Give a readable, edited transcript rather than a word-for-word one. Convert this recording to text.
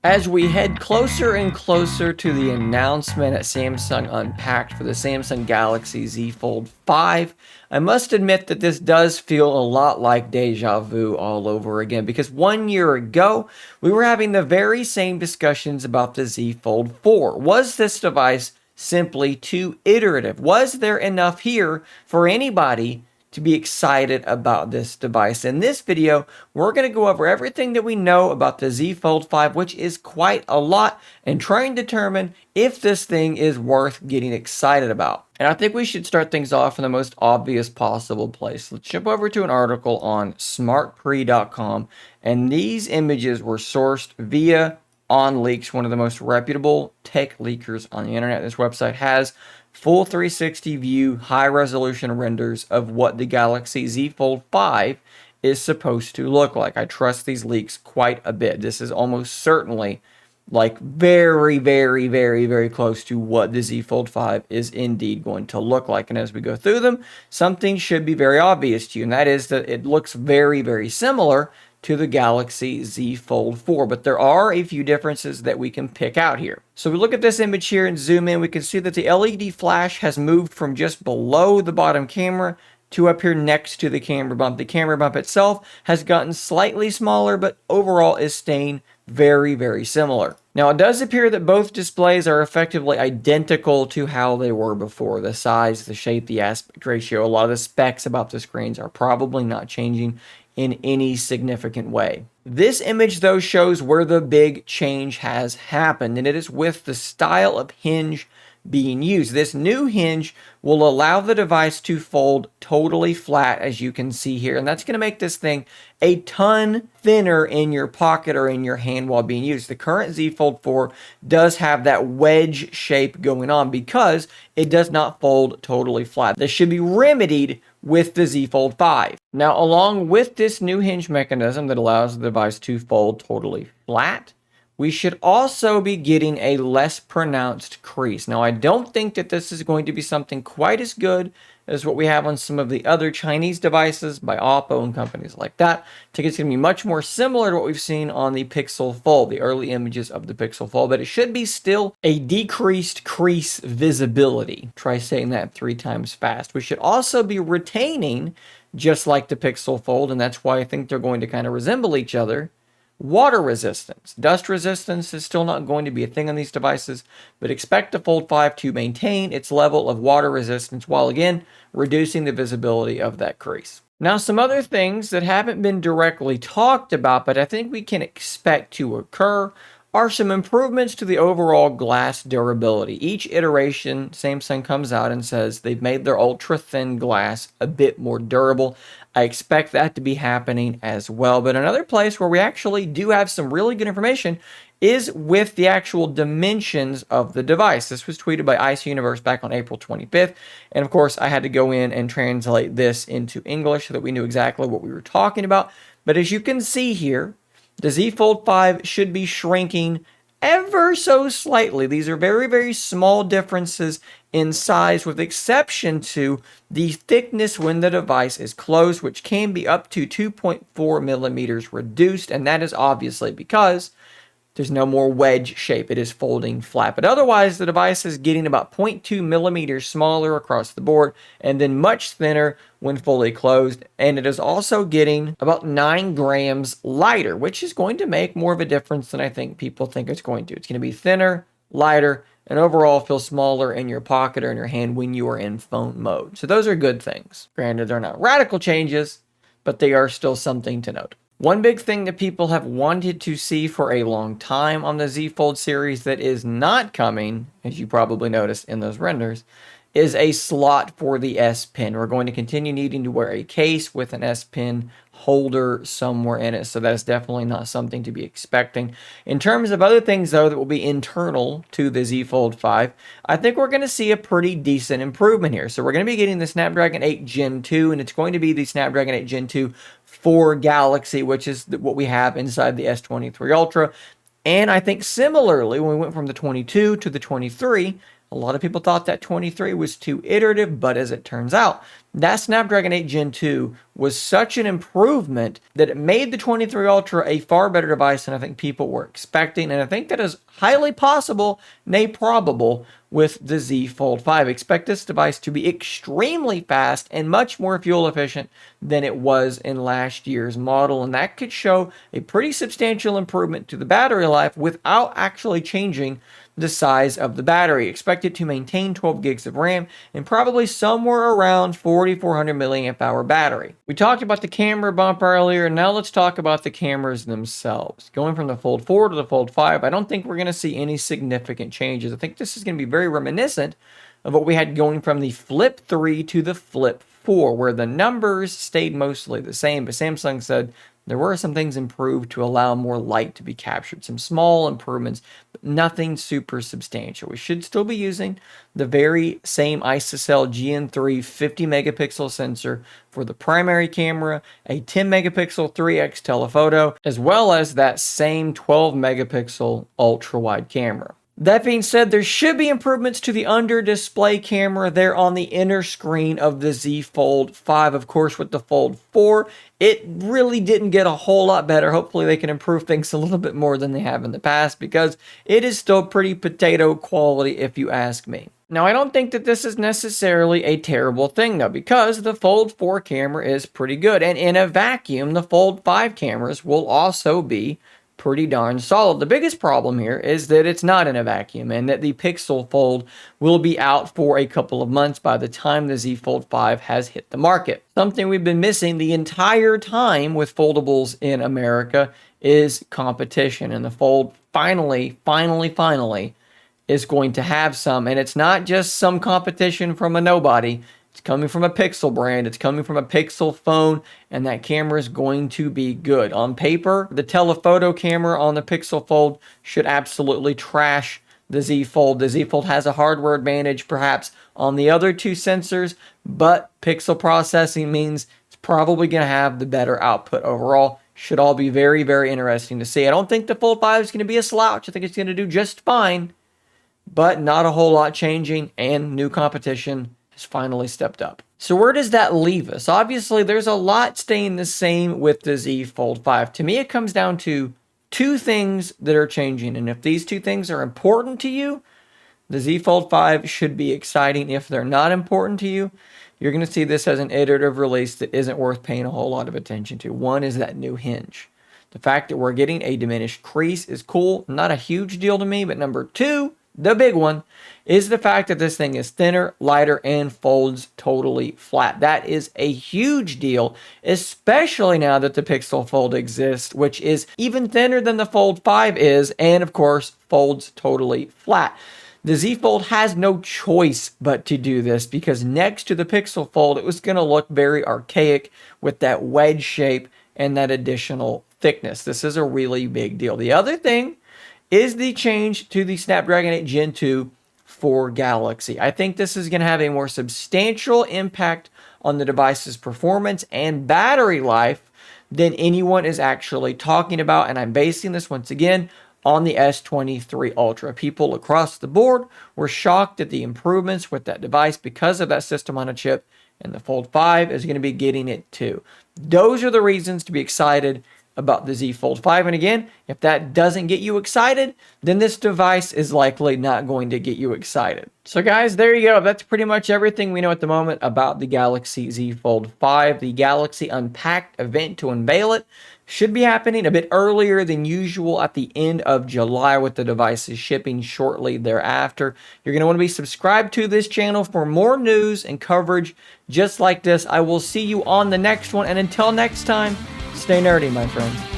As we head closer and closer to the announcement at Samsung Unpacked for the Samsung Galaxy Z Fold 5, I must admit that this does feel a lot like deja vu all over again, because 1 year ago, we were having the very same discussions about the Z Fold 4. Was this device simply too iterative? Was there enough here for anybody to be excited about this device? In this video, we're going to go over everything that we know about the Z Fold 5, which is quite a lot, and try and determine if this thing is worth getting excited about. And I think we should start things off in the most obvious possible place. Let's jump over to an article on SmartPrix.com, and these images were sourced via OnLeaks, one of the most reputable tech leakers on the internet. This website has full 360 view, high resolution renders of what the Galaxy Z Fold 5 is supposed to look like. I trust these leaks quite a bit. This is almost certainly like very, very, very, very close to what the Z Fold 5 is indeed going to look like. And as we go through them, something should be very obvious to you, and that is that it looks very, very similar to the Galaxy Z Fold 4, but there are a few differences that we can pick out here. So we look at this image here and zoom in, we can see that the LED flash has moved from just below the bottom camera to up here next to the camera bump. The camera bump itself has gotten slightly smaller, but overall is staying very, very similar. Now, it does appear that both displays are effectively identical to how they were before. The size, the shape, the aspect ratio, a lot of the specs about the screens are probably not changing in any significant way. This image, though, shows where the big change has happened, and it is with the style of hinge being used. This new hinge will allow the device to fold totally flat, as you can see here, and that's going to make this thing a ton thinner in your pocket or in your hand while being used. The current Z Fold 4 does have that wedge shape going on because it does not fold totally flat. This should be remedied with the Z Fold 5. Now, along with this new hinge mechanism that allows the device to fold totally flat, we should also be getting a less pronounced crease. Now, I don't think that this is going to be something quite as good as what we have on some of the other Chinese devices by Oppo and companies like that. I think it's going to be much more similar to what we've seen on the Pixel Fold, the early images of the Pixel Fold, but it should be still a decreased crease visibility. Try saying that 3 times fast. We should also be retaining, just like the Pixel Fold, and that's why I think they're going to kind of resemble each other, water resistance. Dust resistance is still not going to be a thing on these devices, but expect the Fold 5 to maintain its level of water resistance while again reducing the visibility of that crease. Now, some other things that haven't been directly talked about, but I think we can expect to occur, are some improvements to the overall glass durability. Each iteration, Samsung comes out and says they've made their ultra-thin glass a bit more durable. I expect that to be happening as well. But another place where we actually do have some really good information is with the actual dimensions of the device. This was tweeted by Ice Universe back on April 25th. And of course, I had to go in and translate this into English so that we knew exactly what we were talking about. But as you can see here, the Z Fold 5 should be shrinking ever so slightly. These are very, very small differences in size, with exception to the thickness when the device is closed, which can be up to 2.4 millimeters reduced, and that is obviously because there's no more wedge shape. It is folding flat. But otherwise, the device is getting about 0.2 millimeters smaller across the board and then much thinner when fully closed. And it is also getting about 9 grams lighter, which is going to make more of a difference than I think people think it's going to. It's going to be thinner, lighter, and overall feel smaller in your pocket or in your hand when you are in phone mode. So those are good things. Granted, they're not radical changes, but they are still something to note. One big thing that people have wanted to see for a long time on the Z Fold series that is not coming, as you probably noticed in those renders, is a slot for the S Pen. We're going to continue needing to wear a case with an S Pen holder somewhere in it, so that's definitely not something to be expecting. In terms of other things, though, that will be internal to the Z Fold 5, I think we're going to see a pretty decent improvement here. So we're going to be getting the Snapdragon 8 Gen 2, and it's going to be the Snapdragon 8 Gen 2 for Galaxy, which is what we have inside the S23 Ultra. And I think similarly, when we went from the 22 to the 23, A lot of people thought that 23 was too iterative, but as it turns out, that Snapdragon 8 Gen 2 was such an improvement that it made the 23 Ultra a far better device than I think people were expecting. And I think that is highly possible, nay probable, with the Z Fold 5. Expect this device to be extremely fast and much more fuel efficient than it was in last year's model. And that could show a pretty substantial improvement to the battery life without actually changing the size of the battery. Expect it to maintain 12 gigs of RAM and probably somewhere around 4,400 milliamp hour battery. We talked about the camera bump earlier. Now let's talk about the cameras themselves. Going from the Fold 4 to the Fold 5, I don't think we're going to see any significant changes. I think this is going to be very reminiscent of what we had going from the Flip 3 to the Flip 4, where the numbers stayed mostly the same, but Samsung said there were some things improved to allow more light to be captured. Some small improvements, but nothing super substantial. We should still be using the very same ISOCELL GN3 50 megapixel sensor for the primary camera, a 10 megapixel 3x telephoto, as well as that same 12 megapixel ultra wide camera. That being said, there should be improvements to the under-display camera there on the inner screen of the Z Fold 5. Of course, with the Fold 4, it really didn't get a whole lot better. Hopefully, they can improve things a little bit more than they have in the past, because it is still pretty potato quality if you ask me. Now, I don't think that this is necessarily a terrible thing, though, because the Fold 4 camera is pretty good. And in a vacuum, the Fold 5 cameras will also be pretty darn solid. The biggest problem here is that it's not in a vacuum and that the Pixel Fold will be out for a couple of months by the time the Z Fold 5 has hit the market. Something we've been missing the entire time with foldables in America is competition, and the Fold finally is going to have some, and it's not just some competition from a nobody. It's coming from a Pixel brand. It's coming from a Pixel phone, and that camera is going to be good. On paper, the telephoto camera on the Pixel Fold should absolutely trash the Z Fold. The Z Fold has a hardware advantage perhaps on the other two sensors, but pixel processing means it's probably going to have the better output overall. Should all be very, very interesting to see. I don't think the Fold 5 is going to be a slouch. I think it's going to do just fine, but not a whole lot changing, and new competition finally stepped up. So where does that leave us? Obviously, there's a lot staying the same with the Z Fold 5. To me, it comes down to two things that are changing. And if these two things are important to you, the Z Fold 5 should be exciting. If they're not important to you, you're going to see this as an iterative release that isn't worth paying a whole lot of attention to. One is that new hinge. The fact that we're getting a diminished crease is cool. Not a huge deal to me, but number two, the big one, is the fact that this thing is thinner, lighter, and folds totally flat. That is a huge deal, especially now that the Pixel Fold exists, which is even thinner than the Fold 5 is, and of course, folds totally flat. The Z Fold has no choice but to do this, because next to the Pixel Fold, it was going to look very archaic with that wedge shape and that additional thickness. This is a really big deal. The other thing is the change to the Snapdragon 8 Gen 2 for Galaxy. I think this is going to have a more substantial impact on the device's performance and battery life than anyone is actually talking about, and I'm basing this once again on the S23 Ultra. People across the board were shocked at the improvements with that device because of that system on a chip, and the Fold 5 is going to be getting it too. Those are the reasons to be excited about the Z Fold 5. And again, if that doesn't get you excited, then this device is likely not going to get you excited. So guys, there you go. That's pretty much everything we know at the moment about the Galaxy Z Fold 5. The Galaxy Unpacked event to unveil it should be happening a bit earlier than usual at the end of July, with the devices shipping shortly thereafter. You're going to want to be subscribed to this channel for more news and coverage just like this. I will see you on the next one, and until next time, stay nerdy, my friend.